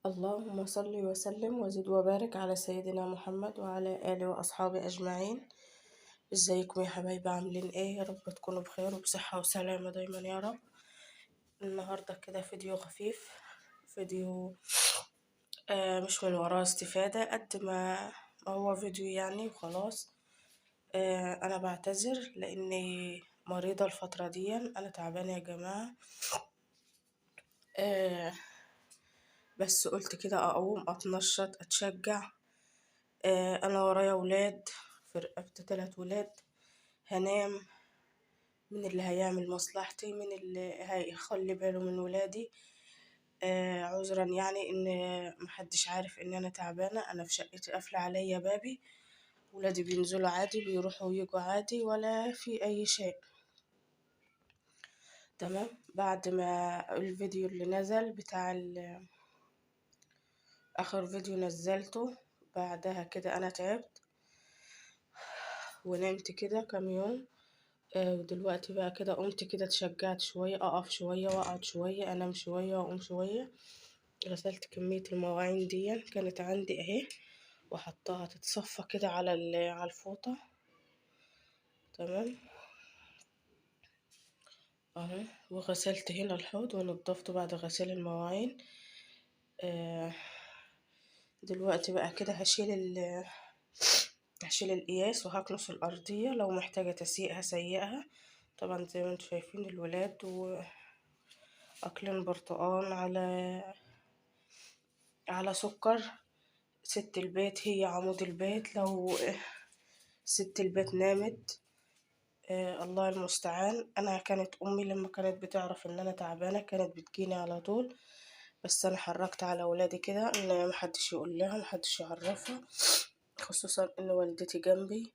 اللهم صل وسلم وزد وبارك على سيدنا محمد وعلى آله وأصحابه أجمعين. ازيكم يا حبايبي؟ عاملين ايه؟ يا رب تكونوا بخير وبصحة وسلامة دايما يا رب. النهاردة كده فيديو خفيف، فيديو مش من وراه استفادة قد ما هو فيديو يعني وخلاص. أنا بعتذر لأني مريضة الفترة دي، أنا تعبانة يا جماعة. آه بس قلت كده أقوم أتنشط أتشجع. انا ورايا ولاد، في رقبتي 3 ولاد. هنام، من اللي هيعمل مصلحتي، من اللي هيخلي باله من ولادي. عذرا يعني ان محدش عارف ان انا تعبانة. انا في شقتي قافلة عليا بابي، ولادي بينزلوا عادي، بيروحوا ويجوا عادي، ولا في اي شيء. تمام. بعد ما الفيديو اللي نزل بتاع اخر فيديو نزلته، بعدها كده انا تعبت ونمت كده كام يوم. ودلوقتي بقى كده قمت كده اتشجعت شوية، أقف شوية وأقعد شوية، أنام شوية وأقوم شوية. غسلت كمية المواعين دي كانت عندي أهي، وحطها تتصفى كده على الفوطة. تمام اهو. وغسلت هنا الحوض ونضفته بعد غسيل المواعين. آه دلوقتي بقى كده هشيل القياس وهكنس الأرضية، لو محتاجة تسيق هسيقها. طبعا زي ما انتم شايفين الولاد وأكلين برتقان على سكر. ست البيت هي عمود البيت، لو ست البيت نامت الله المستعان. انا كانت امي لما كانت بتعرف ان انا تعبانه كانت بتجيني على طول، بس انا حركت على ولادي كده ان محدش يقول لها، محدش يعرفها، خصوصا ان والدتي جنبي.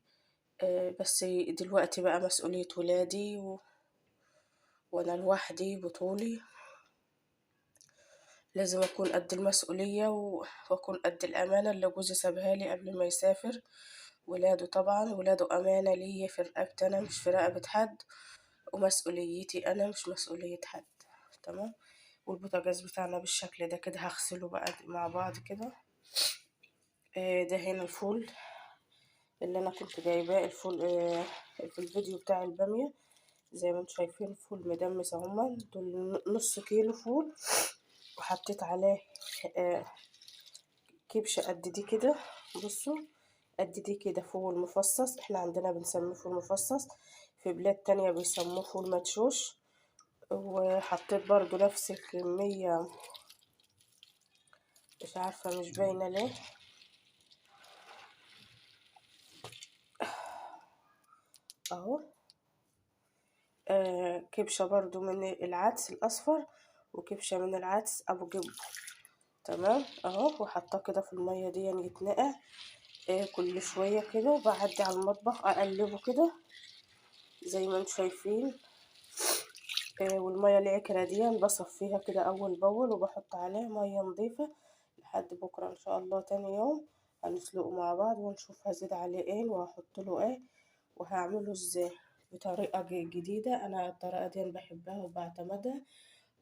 بس دلوقتي بقى مسؤوليه ولادي وانا لوحدي بطولي. لازم اكون قد المسؤوليه واكون قد الامانه اللي جوزي سابها لي قبل ما يسافر. ولاده طبعا، ولاده أمانة ليا في رقبتي أنا، مش في رقبة حد، ومسؤوليتي أنا مش مسؤولية حد. تمام. والبوتاجاز بتاعنا بالشكل ده كده هغسله بقى مع بعض كده. ده هنا الفول اللي أنا كنت جايباه، الفول في الفيديو بتاع البامية. زي ما انتم شايفين فول مدمس اهما، دول نص كيلو فول. وحطيت عليه آه، كبشة قد دي كده. بصوا، قد دي كده فول مفصص، احنا عندنا بنسميه فول مفصص، في بلاد تانية بيسموه فول مدشوش. وحطيت برضو نفس الكمية، مش عارفة مش باينة ليه اهو. كبشة برضو من العدس الأصفر، وكبشة من العدس أبو جبة. تمام اهو. وحطاه كده في المية دي يتنقع كل شوية كده، وبعدي على المطبخ أقلبه كده زي ما انتم شايفين. والمية العكرة دي بصفيها كده أول بأول، وبحط عليه مية نظيفة لحد بكرة إن شاء الله. تاني يوم هنسلقه مع بعض ونشوف هزيد عليه ايه وهحط له ايه وهعمله ازاي بطريقة جديدة. أنا الطريقة دي بحبها وبعتمدها،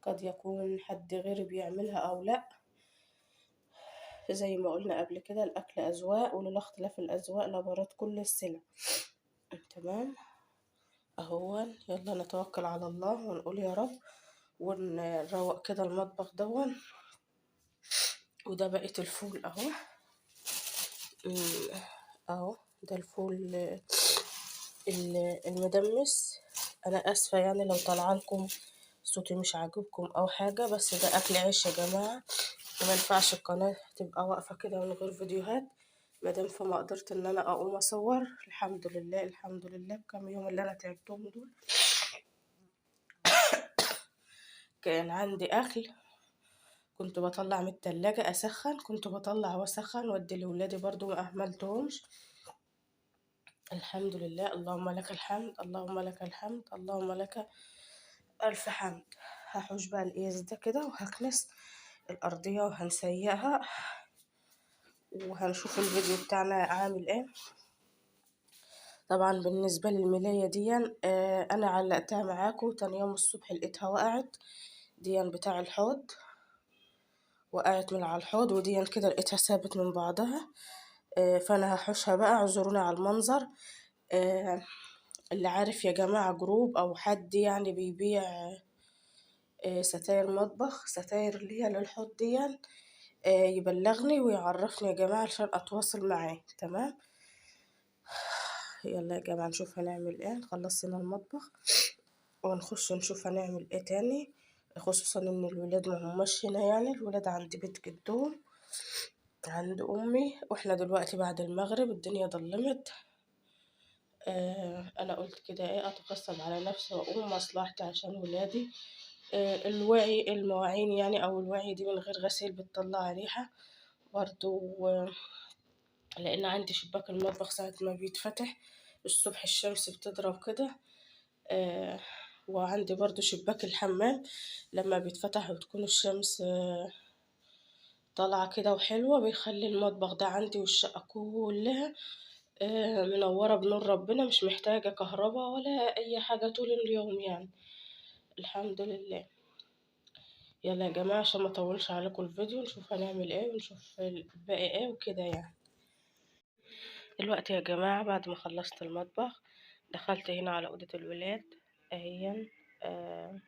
قد يكون حد غيري بيعملها أو لأ. زي ما قلنا قبل كده، الأكل أذواق، ولولا اختلاف الأذواق لبارت كل السلع. تمام اهو. يلا نتوكل على الله ونقول يا رب، ونروق كده المطبخ دون. وده بقية الفول اهو. اهو ده الفول المدمس. انا اسفة يعني لو طلع لكم صوتي مش عاجبكم او حاجة، بس ده اكل عيش يا جماعة، وما ينفعش القناة تبقى واقفة كده من غير فيديوهات. مادام فما قدرت ان انا اقوم اصور، الحمد لله الحمد لله. بكام يوم اللي انا تعبتهم دول كان عندي اكل، كنت بطلع من التلاجة أسخن، كنت بطلع وأسخن وأدي لولادي برضو، ما أهملتهمش. الحمد لله، اللهم لك الحمد، اللهم لك الحمد، اللهم لك ألف حمد. هحوش بقى القياس ده كده وهكنس الأرضية وهنسيقها، وهنشوف الفيديو بتاعنا عامل ايه. طبعا بالنسبة للملاية دي أنا علقتها معاكم، تاني يوم الصبح لقيتها وقعت دي بتاع الحوض. وقعت من على الحوض، ودي كده لقيتها ثابت من بعضها. فانا هحوشها بقى، اعذروني على المنظر. آه، اللي عارف يا جماعة جروب او حد يعني بيبيع ستاير مطبخ، ستاير اللي هي للحوض دي، يبلغني ويعرفني يا جماعة عشان اتواصل معاه. تمام. يلا يا جماعة نشوف هنعمل ايه. خلصنا المطبخ ونخش نشوف هنعمل ايه تاني، خصوصا ان الولاد ما هماش هنا، يعني الولاد عند بيت جدهم عند امي، واحنا دلوقتي بعد المغرب الدنيا ضلمت. انا قلت كده ايه اتقسم على نفسي واقوم مصلحتي عشان ولادي. الوعي المواعين يعني او الوعي دي من غير غسيل بتطلع ريحة برضو. لان عندي شباك المطبخ ساعة ما بيتفتح الصبح الشمس بتضرب كده. آه وعندي برضو شباك الحمام لما بيتفتح وتكون الشمس طالعة كده وحلوة، بيخلي المطبخ ده عندي والشقة كلها منورة بنور ربنا، مش محتاجة كهرباء ولا أي حاجة طول اليوم يعني. الحمد لله. يلا يا جماعة عشان ما اطولش عليكم الفيديو، نشوف هنعمل ايه ونشوف الباقي ايه وكده يعني. دلوقتي يا جماعة بعد ما خلصت المطبخ دخلت هنا على أوضة الولاد اهيا. آه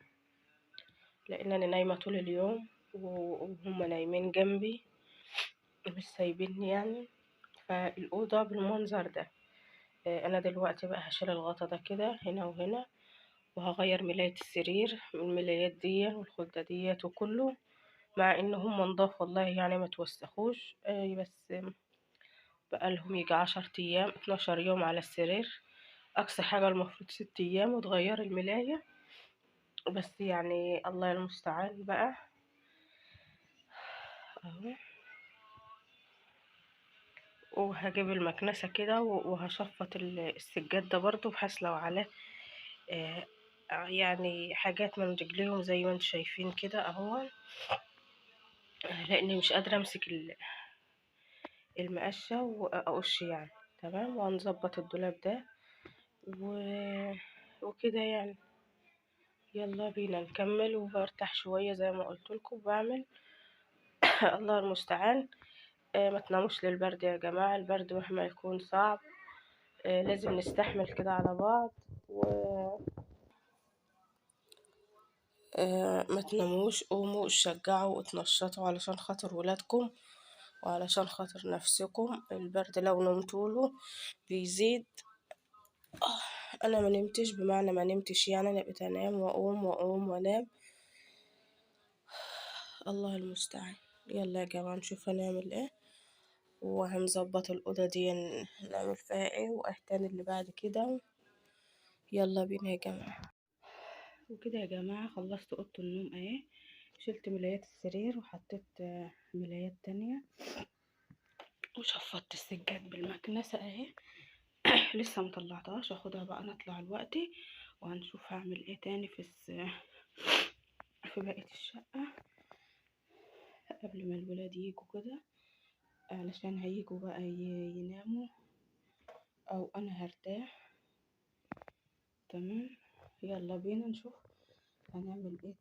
لأنني نايمة طول اليوم وهم نايمين جنبي مش سايبيني يعني. فالأوضة بالمنظر ده. أنا دلوقتي بقى هشيل الغطا ده كده هنا وهنا، وهغير ملاية السرير من الملايات دي والخدة ديت وكله، مع ان هم نضاف والله يعني ما توسخوش. بس بقالهم يجي 10 ايام 12 يوم على السرير، اقصى حاجة المفروض 6 ايام وتغير الملاية. بس يعني الله المستعان بقى. اهو. وهجيب المكنسة كده وهشفط السجاد ده برضو، بحيث لو عليه آه، يعني حاجات من رجليهم زي ما انتم شايفين كده اهو. لاني مش قادرة امسك المقشة واقش يعني. تمام. وهنظبط الدولاب ده و... وكده يعني. يلا بينا نكمل، وبرتاح شوية زي ما قلت لكم بعمل. الله المستعان. ما تناموش للبرد يا جماعة، البرد مهما يكون صعب لازم نستحمل كده على بعض. ما تناموش، قوموا شجعوا وتنشطوا علشان خاطر ولادكم وعلشان خاطر نفسكم. البرد لو نمتوله بيزيد. انا ما نمتش، بمعنى ما نمتش يعني انا بقيت انام واقوم واقوم وانام. الله المستعان. يلا يا جماعة نشوف هنعمل ايه، وهنظبط الأوضة دي نعمل فيها ايه واهتاني اللي بعد كده. يلا بينا يا جماعة. وكده يا جماعة خلصت أوضة النوم اهي، شلت ملايات السرير وحطيت ملايات تانية، وشفطت السجاد بالمكنسة اهي. لسه مطلعتهاش، اخدها بقى نطلع الوقتي وهنشوف هعمل ايه تاني في بقية الشقة قبل ما الولاد يجوا كده، علشان هيجوا بقى يناموا او انا هرتاح. تمام. يلا بينا نشوف هنعمل ايه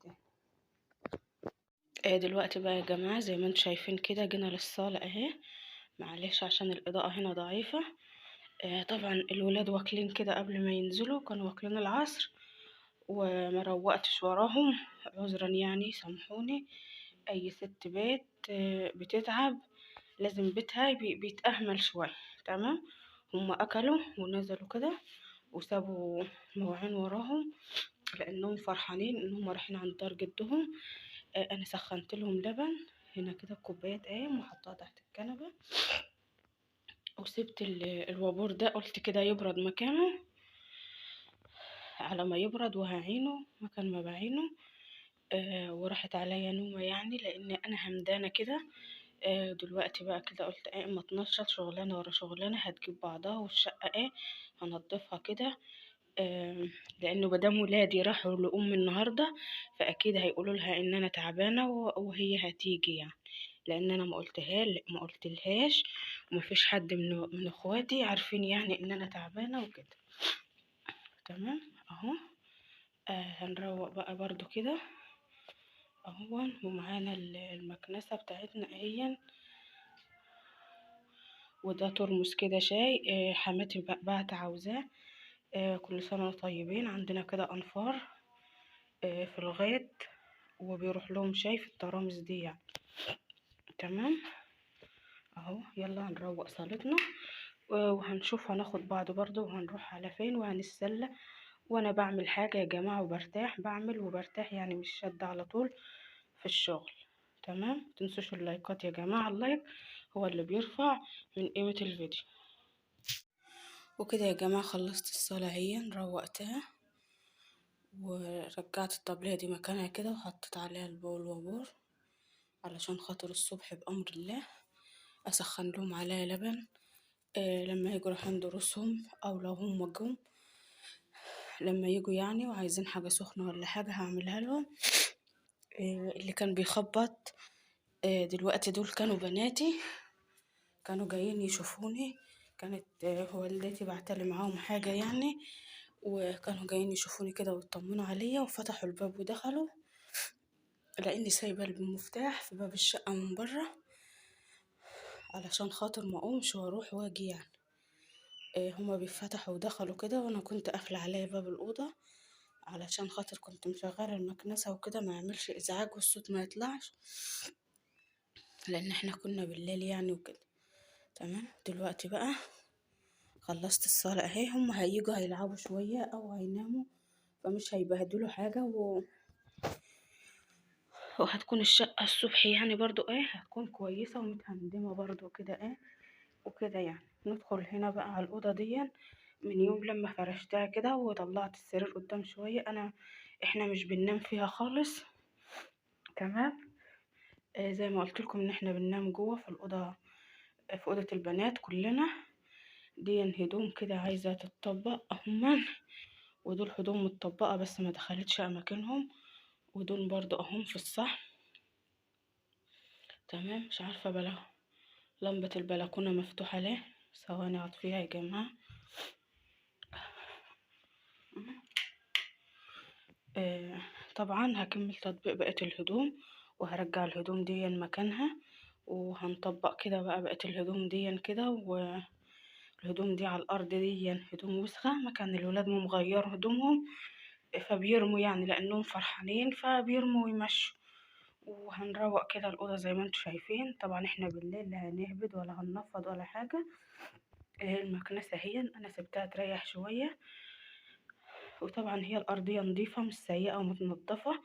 تاني. دلوقتي بقى يا جماعة زي ما انتم شايفين كده جينا للصالة اهي. معلش عشان الاضاءة هنا ضعيفة. طبعا الولاد واكلين كده قبل ما ينزلوا، كانوا واكلين العصر وما روقتش وراهم، عذرا يعني سامحوني. اي ست بيت بتتعب لازم بيتها بيتأهمل شوية. تمام. هما اكلوا ونزلوا كده وسابوا مواعين وراهم لانهم فرحانين ان هم رايحين عند دار جدهم. انا سخنت لهم لبن هنا كده كوبايات قايم وحطها تحت الكنبه، وسبت الوابور ده قلت كده يبرد مكانه على ما يبرد، وهعينه مكان ما بعينه. وراحت عليا نومه يعني لان انا همدانه كده. دلوقتي بقى كده قلت ايه اما اتنشط شغلانه ورا شغلانه هتجيب بعضها، والشقه ايه هنضفها كده. لانه مادام ولادي راحوا لأم النهارده فاكيد هيقولوا لها ان انا تعبانه وهي هتيجي يعني، لان انا ما قلتلهاش، ومفيش حد من اخواتي عارفين يعني ان انا تعبانه وكده. تمام اهو. هنروق بقى برضو كده اهو. ومعانا المكنسة بتاعتنا اهي، وده ترمس كده شاي. حماتي بعت عاوزاه. كل سنة طيبين. عندنا كده أنفار في الغيط، وبيروح لهم شاي في الترامس دي يعني. تمام اهو. يلا هنروق صالتنا وهنشوف هناخد بعض برضو وهنروح على فين وهنتسلى. وانا بعمل حاجة يا جماعة وبرتاح، بعمل وبرتاح يعني، مش شادة على طول في الشغل. تمام. متنسوش اللايكات يا جماعة، اللايك هو اللي بيرفع من قيمة الفيديو. وكده يا جماعة خلصت الصلاة اهي، روقتها ورجعت الطبلية دي مكانها كده، وحطيت عليها البول وبور علشان خاطر الصبح بأمر الله أسخن لهم عليها لبن. لما يجوا رايحين دروسهم، أو لو هم جم لما يجوا يعني وعايزين حاجة سخنة ولا حاجة هعملها لهم. اللي كان بيخبط دلوقتي دول كانوا بناتي، كانوا جايين يشوفوني. كانت والدتي بعتلي معاهم حاجة يعني، وكانوا جايين يشوفوني كده ويطمنوا عليا، وفتحوا الباب ودخلوا، لاني سايبه المفتاح في باب الشقه من بره علشان خاطر ما اقومش واروح واجي يعني. هما بيفتحوا ودخلوا كده، وانا كنت قافله عليا باب الاوضه علشان خاطر كنت مشغله المكنسه وكده ما يعملش ازعاج والصوت ما يطلعش، لان احنا كنا بالليل يعني وكده. تمام. دلوقتي بقى خلصت الصلاة اهي، هم هيجوا هيلعبوا شوية او هيناموا، فمش هيبهدلوا حاجة وهتكون الشقة الصبح يعني برضو هتكون كويسة ومتهندمة برضو كده وكده يعني. ندخل هنا بقى على الأوضة دي. من يوم لما فرشتها كده وطلعت السرير قدام شوية، احنا مش بننام فيها خالص. تمام. زي ما قلت لكم ان احنا بننام جوه في الأوضة، في أوضة البنات كلنا. دي هدوم كده عايزة تتطبق اهما، ودول هدوم متطبقة بس ما دخلتش اماكنهم، ودول برضو اهم في الصح. تمام. مش عارفة لمبة البلكونة مفتوحة ليه، ثواني اطفيها يا جماعة. طبعا هكمل تطبيق بقية الهدوم، وهرجع الهدوم دي مكانها، وهنطبق كده بقى بقية الهدوم دي كده. والهدوم دي على الأرض دي هدوم وسخة، مكان الولاد مغير هدومهم فبيرموا يعني، لأنهم فرحانين فبيرموا ويمشوا. وهنروق كده الأوضة زي ما انتوا شايفين. طبعا احنا بالليل لا هنهبد ولا هننفض ولا حاجة. المكنسة هي أنا سبتها تريح شوية، وطبعا هي الأرضية نظيفة مش سيئة ومتنضفة.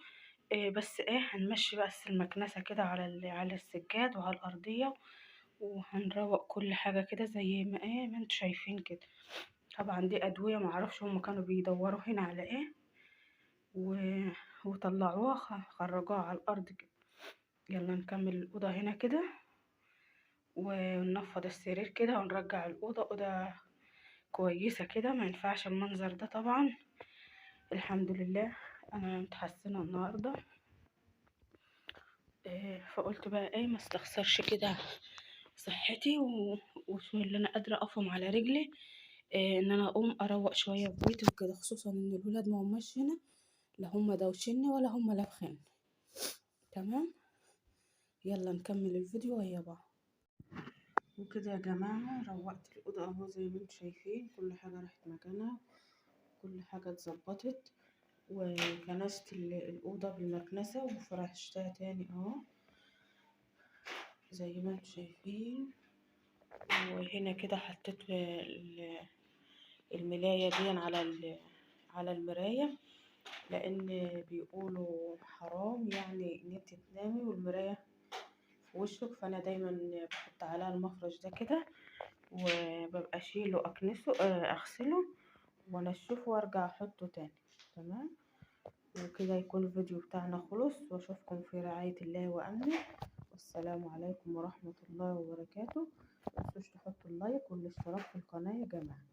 بس هنمشي بس المكنسة كده على السجاد وعلى الأرضية، وهنروق كل حاجة كده زي ما انتوا شايفين كده. طبعا دي أدوية معرفش هما كانوا بيدوروا هنا على و... وطلعوها خرجوها على الأرض كده. يلا نكمل الأوضة هنا كده، وننفض السرير كده ونرجع الأوضة أوضة كويسة كده. ما ينفعش المنظر ده طبعا. الحمد لله أنا متحسنة النهاردة. فقلت بقى ما استخسرش كده صحتي وشوية اللي انا قادره اقفهم على رجلي. ان انا اقوم اروق شويه في بيتي وكده، خصوصا ان الولاد ما هماش هنا، لا هم دوشني ولا هم لابخين. تمام. يلا نكمل الفيديو ويا بعض. وكده يا جماعه روقت الاوضه اهو زي ما انتم شايفين، كل حاجه راحت مكانها، كل حاجه اتظبطت، وكنست الاوضه بالمكنسه وفرشتها تاني اهو زي ما انتم شايفين. وهنا كده حطيت الملاية دي على المراية، لان بيقولوا حرام يعني ان انت تنامي والمراية في وشك. فانا دايما بحط عليها المفرش ده كده، وببقى اشيله اكنسه اغسله وانشفه وارجع احطه تاني. تمام. وكده يكون الفيديو بتاعنا خلص، واشوفكم في رعاية الله وامنه، والسلام عليكم ورحمة الله وبركاته. متنسوش تحطوا اللايك والاشتراك في القناة يا جماعة.